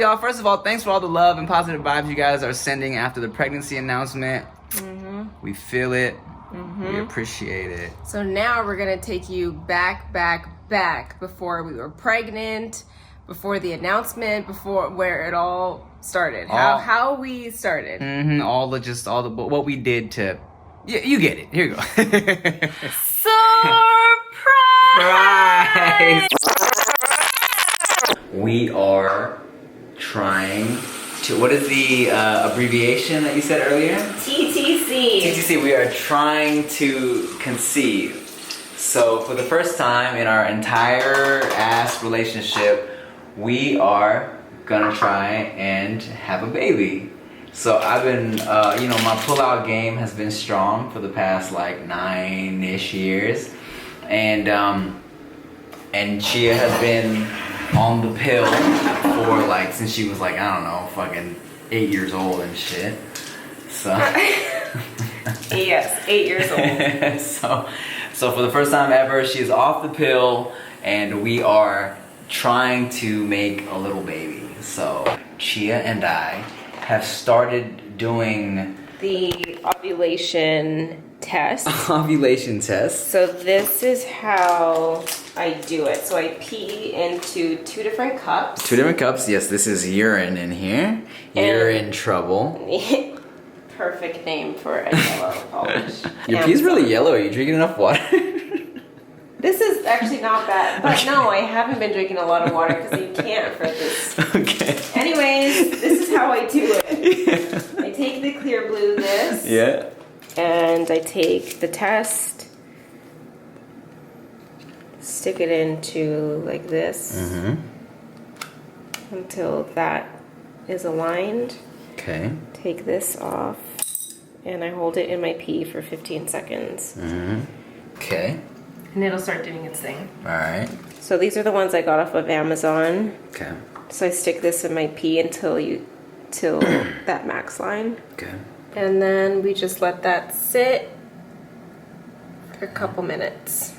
y'all. First of all, thanks for all the love and positive vibes you guys are sending after the pregnancy announcement. We feel it. We appreciate it. So now we're gonna take you back before we were pregnant, before the announcement, before where it all started, how we started. All the what we did to. You get it. Here you go. Surprise! We are trying to. What is the abbreviation that you said earlier? TTC. TTC. We are trying to conceive. So for the first time in our entire ass relationship, we are gonna try and have a baby. So I've been, my pull-out game has been strong for the past like 9-ish years, and Chia has been on the pill for like since she was like fucking 8 years old and shit. So yes, 8 years old. So for the first time ever, she's off the pill, and we are trying to make a little baby. So Chia and I have started doing the ovulation test. Ovulation test. So this is how I do it. So I pee into 2 different cups. 2 different cups. Yes, this is urine in here. You're in trouble. Perfect name for a yellow polish. Your pee's really yellow. Are you drinking enough water? This is actually not bad, but no, I haven't been drinking a lot of water because you can't for this. Okay. Anyways, this is how I do it. Yeah. I take the clear blue this. Yeah. And I take the test, stick it into like this until that is aligned. Okay. Take this off, and I hold it in my pee for 15 seconds. Okay. And it'll start doing its thing. All right. So these are the ones I got off of Amazon. Okay. So I stick this in my pee until that max line. Okay. And then we just let that sit for a couple minutes.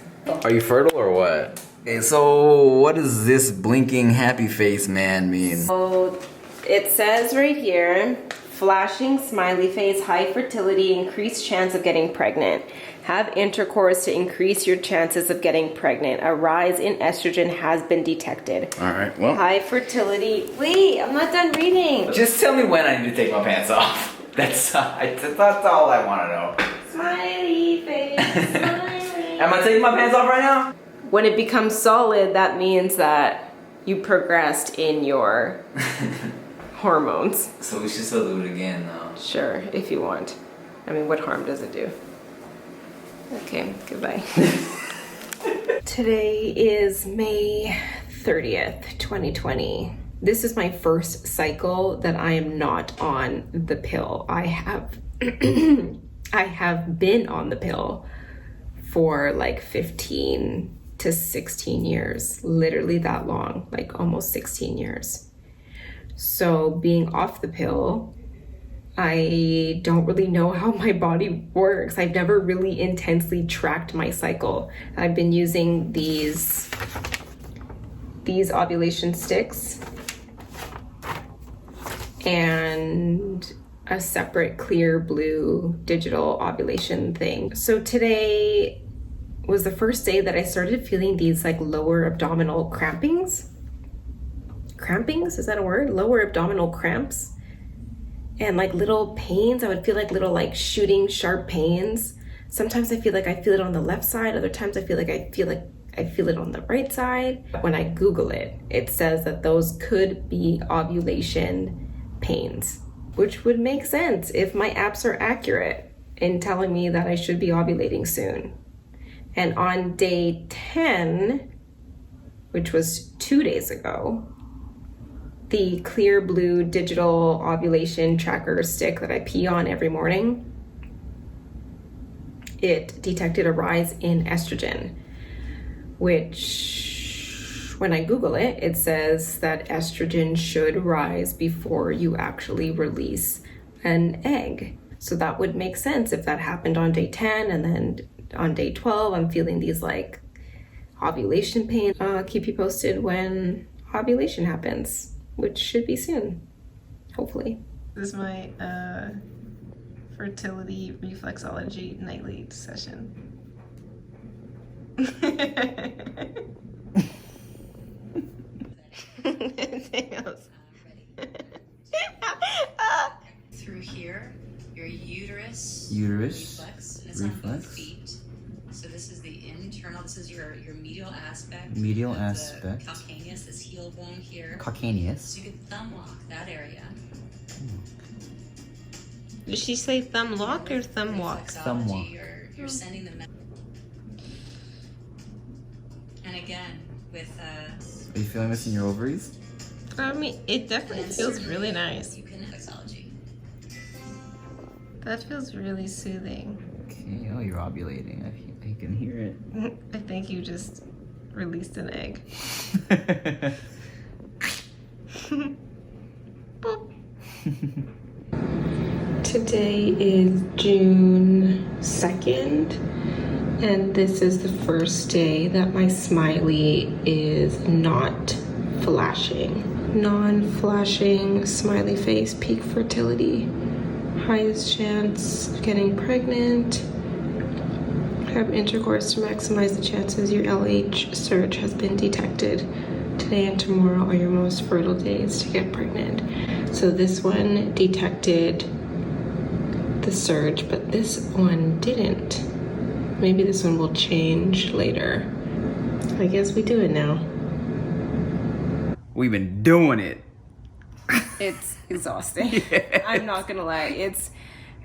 Are you fertile or what? Okay, so what does this blinking happy face man mean? So it says right here, flashing smiley face, high fertility, increased chance of getting pregnant. Have intercourse to increase your chances of getting pregnant. A rise in estrogen has been detected. All right, well. High fertility. Wait, I'm not done reading. Just tell me when I need to take my pants off. That's all I want to know. Smiley face, smiley. Am I taking my pants off right now? When it becomes solid, that means that you progressed in your hormones. So we should still do it again, though. Sure, if you want. I mean, what harm does it do? Okay, goodbye. Today is May 30th, 2020. This is my first cycle that I am not on the pill. I have been on the pill for like 15 to 16 years, literally that long, like almost 16 years. So being off the pill, I don't really know how my body works. I've never really intensely tracked my cycle. I've been using these ovulation sticks and a separate clear blue digital ovulation thing. So today was the first day that I started feeling these like lower abdominal crampings. Crampings, is that a word? Lower abdominal cramps. And like little pains. I would feel like little like shooting sharp pains. Sometimes I feel like I feel it on the left side. Other times I feel I feel it on the right side. When I Google it, it says that those could be ovulation pains, which would make sense if my apps are accurate in telling me that I should be ovulating soon. And on day 10, which was 2 days ago, the clear blue digital ovulation tracker stick that I pee on every morning, it detected a rise in estrogen, which when I Google it, it says that estrogen should rise before you actually release an egg. So that would make sense if that happened on day 10, and then on day 12, I'm feeling these like ovulation pains. Keep you posted when ovulation happens. which should be soon, hopefully. This is my fertility reflexology nightly session. Through here, your uterus reflex, and it's reflex. on both feet. So this is the internal. This is your medial aspect. Medial of aspect. The calcaneus, this heel bone here. Calcaneus. So you could thumb lock that area. Did she say thumb lock or thumb walk? Thumb walk. You're sending the. And again, with Are you feeling this in your ovaries? I mean, it definitely feels really nice. you can reflexology. That feels really soothing. Okay, oh, you're ovulating. I can hear it. I think you just released an egg. Boop. Today is June 2nd, and this is the first day that my smiley is not flashing. Non-flashing smiley face, peak fertility, highest chance of getting pregnant. Have intercourse to maximize the chances your LH surge has been detected. Today and tomorrow are your most fertile days to get pregnant. So this one detected the surge, but this one didn't. Maybe this one will change later. I guess we do it now. We've been doing it. It's exhausting. I'm not gonna lie, it's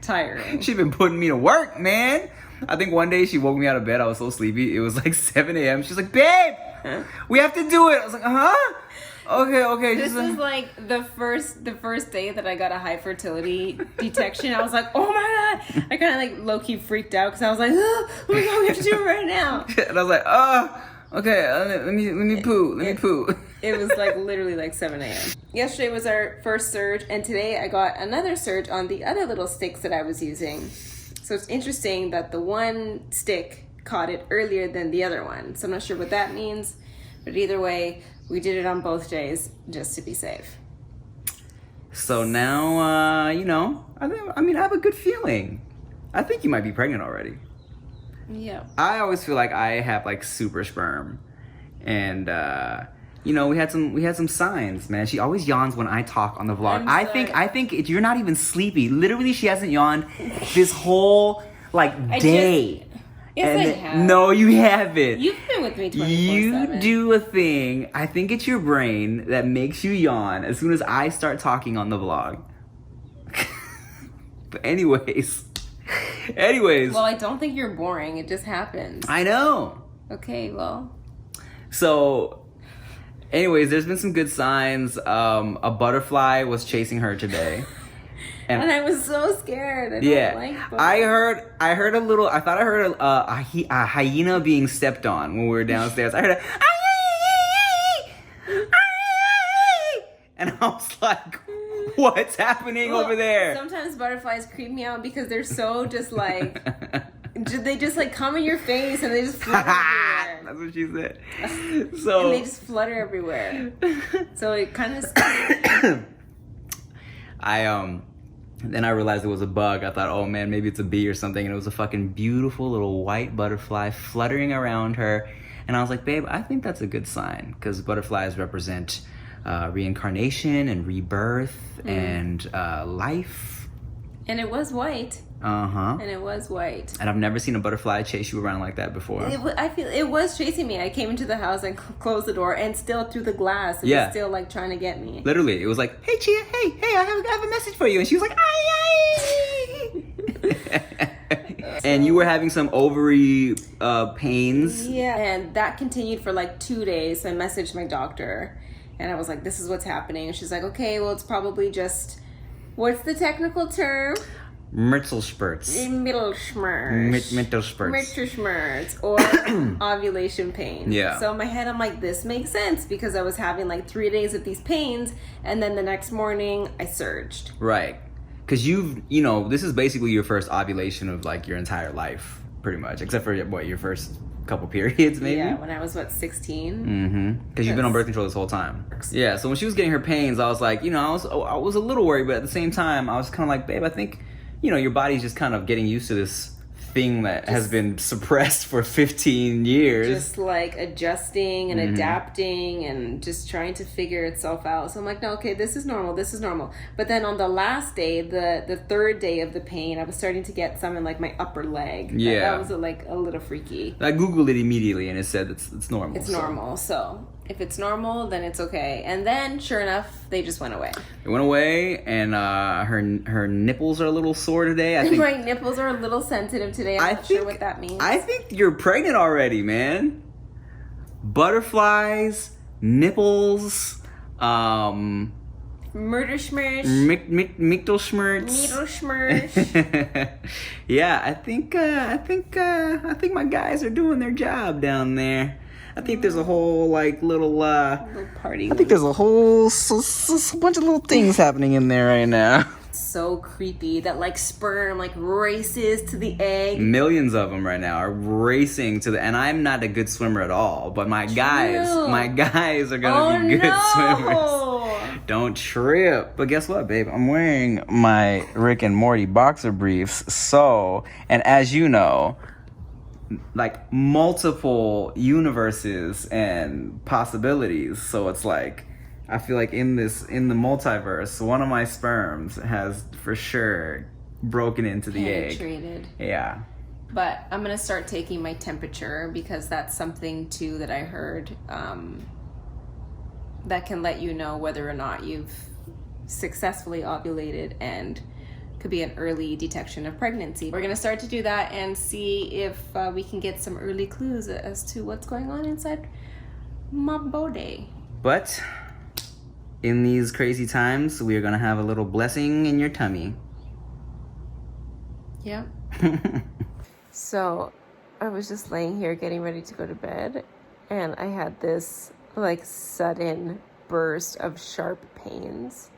tiring. She's been putting me to work, man. I think one day she woke me out of bed. I was so sleepy. It was like 7 a.m. She's like, babe, we have to do it. I was like, huh? Okay. This She's is like the first day that I got a high fertility detection. I was like, oh my god! I kind of like low key freaked out because I was like, oh my god, we have to do it right now. And I was like, okay, let me poo. It was like literally like 7 a.m. Yesterday was our first surge, and today I got another surge on the other little sticks that I was using. So it's interesting that the one stick caught it earlier than the other one. So I'm not sure what that means, but either way, we did it on both days just to be safe. So now, I have a good feeling. I think you might be pregnant already. Yeah. I always feel like I have like super sperm, and we had some signs, man. She always yawns when I talk on the vlog. I think you're not even sleepy. Literally, she hasn't yawned this whole day. Yes, I have. No, you haven't. You've been with me 24/7. You do a thing. I think it's your brain that makes you yawn as soon as I start talking on the vlog. But anyways. Well, I don't think you're boring. It just happens. I know. Okay, well. So, anyways, there's been some good signs. A butterfly was chasing her today. And I was so scared. I don't like bugs. I thought I heard a hyena being stepped on when we were downstairs. I heard and I was like, what's happening over there? Sometimes butterflies creep me out because they're so just like, they just like come in your face and they just flutter everywhere. That's what she said. And they just flutter everywhere. So it kind of scares me. Then I realized it was a bug. I thought, oh man, maybe it's a bee or something. And it was a fucking beautiful little white butterfly fluttering around her. And I was like, babe, I think that's a good sign. Because butterflies represent reincarnation and rebirth and life. And it was white. Uh-huh. And it was white. And I've never seen a butterfly chase you around like that before. I feel it was chasing me. I came into the house and closed the door, and still through the glass, it was still like trying to get me. Literally, it was like, hey Chia, hey, I have a message for you. And she was like, ay. And you were having some ovary pains. Yeah. And that continued for like 2 days. So I messaged my doctor, and I was like, this is what's happening. And she's like, okay, well, it's probably just, what's the technical term? Mittelspurts. Mittelspurts. Or ovulation pain. Yeah. So in my head, I'm like, this makes sense because I was having like 3 days of these pains, and then the next morning I surged. Right. Because this is basically your first ovulation of like your entire life, pretty much, except for your first couple periods, maybe. Yeah, when I was, what, 16? Mm-hmm. Because you've been on birth control this whole time. Yeah, so when she was getting her pains, I was like, you know, I was a little worried, but at the same time, I was kind of like, babe, I think, you know, your body's just kind of getting used to this thing that has been suppressed for 15 years. Just like adjusting and adapting and just trying to figure itself out. So I'm like, no, okay, this is normal. But then on the last day, the third day of the pain, I was starting to get some in like my upper leg. Yeah. That was like a little freaky. I Googled it immediatly and it said it's normal. It's normal. So if it's normal, then it's okay. And then, sure enough, they just went away. It went away, and her nipples are a little sore today. I think My nipples are a little sensitive today. I'm not sure what that means. I think you're pregnant already, man. Butterflies, nipples, Murder schmursh. Mictal schmerz. Needle schmursh. Yeah, I think my guys are doing their job down there. I think there's a whole like little party. I think there's a whole bunch of little things happening in there right now. So creepy that like sperm like races to the egg. Millions of them right now are racing to the, and I'm not a good swimmer at all, but my guys are gonna be good swimmers. Don't trip. But guess what, babe? I'm wearing my Rick and Morty boxer briefs. So, and as you know, like multiple universes and possibilities. So it's like, I feel like in the multiverse, one of my sperms has for sure broken into the egg. Penetrated. Yeah. But I'm gonna start taking my temperature because that's something too that I heard that can let you know whether or not you've successfully ovulated and could be an early detection of pregnancy. We're gonna start to do that and see if we can get some early clues as to what's going on inside my body. But in these crazy times, we are gonna have a little blessing in your tummy. Yeah. So I was just laying here getting ready to go to bed, and I had this like sudden burst of sharp pains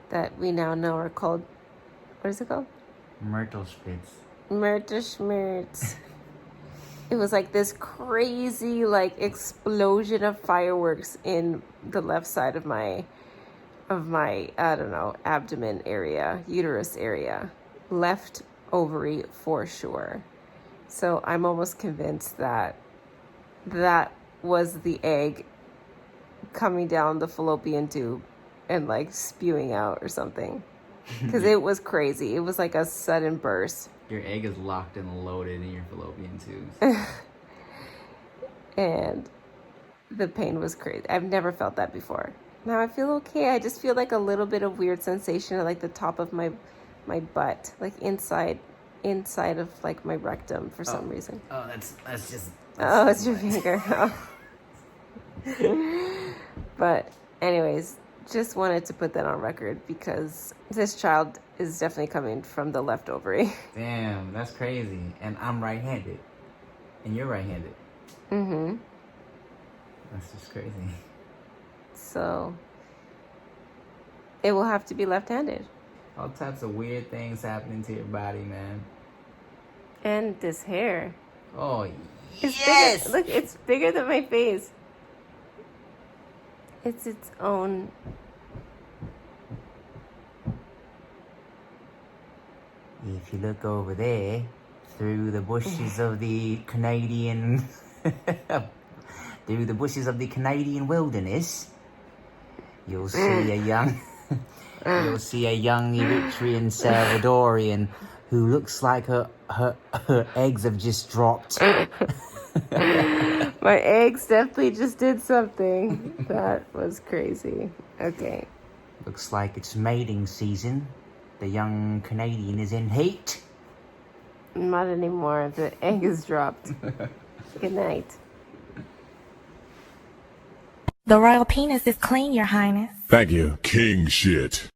that we now know are called, what is it called? Murderschmerz. It was like this crazy like explosion of fireworks in the left side of my I don't know, abdomen area, uterus area, left ovary for sure. So I'm almost convinced that that was the egg coming down the fallopian tube and like spewing out or something. Because it was crazy. It was like a sudden burst. Your egg is locked and loaded in your fallopian tubes. And the pain was crazy. I've never felt that before. Now I feel okay. I just feel like a little bit of weird sensation at like the top of my butt, like inside of like my rectum for some reason. Oh, that's just. Oh, it's your finger. Oh. But anyways, just wanted to put that on record because this child is definitely coming from the left ovary. Damn, that's crazy. And I'm right-handed. And you're right-handed. Mm-hmm. That's just crazy. So it will have to be left-handed. All types of weird things happening to your body, man. And this hair. Oh, It's yes! bigger. Look, it's bigger than my face. It's its own. If you look over there, through the bushes of the Canadian... through the bushes of the Canadian wilderness, you'll see a young... you'll see a young Eritrean Salvadorian who looks like her eggs have just dropped. My eggs definitely just did something. That was crazy. Okay. Looks like it's mating season. The young Canadian is in heat. Not anymore. The egg is dropped. Good night. The royal penis is clean, Your Highness. Thank you, king shit.